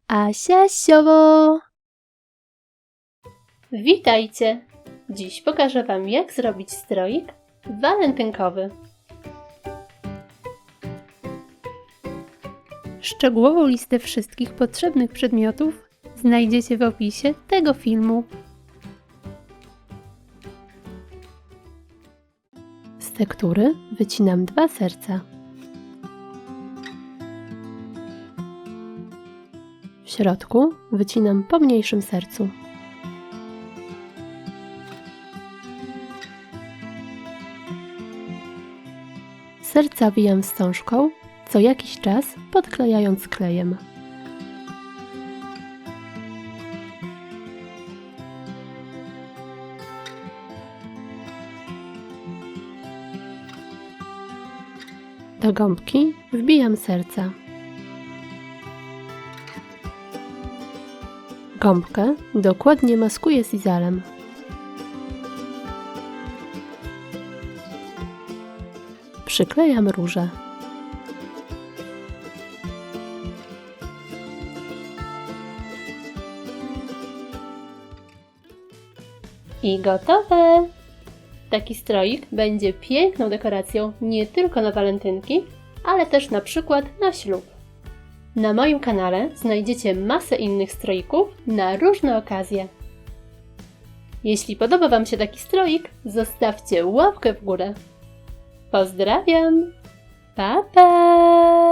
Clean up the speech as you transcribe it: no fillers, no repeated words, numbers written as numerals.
Asia Siowo! Witajcie! Dziś pokażę Wam, jak zrobić stroik walentynkowy. Szczegółową listę wszystkich potrzebnych przedmiotów znajdziecie w opisie tego filmu. Z tektury wycinam 2 serca. W środku wycinam po mniejszym sercu. Serca wijam wstążką, co jakiś czas podklejając klejem. Do gąbki wbijam serca. Gąbkę dokładnie maskuję sizalem. Przyklejam róże. I gotowe! Taki stroik będzie piękną dekoracją nie tylko na walentynki, ale też na przykład na ślub. Na moim kanale znajdziecie masę innych stroików na różne okazje. Jeśli podoba Wam się taki stroik, zostawcie łapkę w górę. Pozdrawiam! Pa, pa!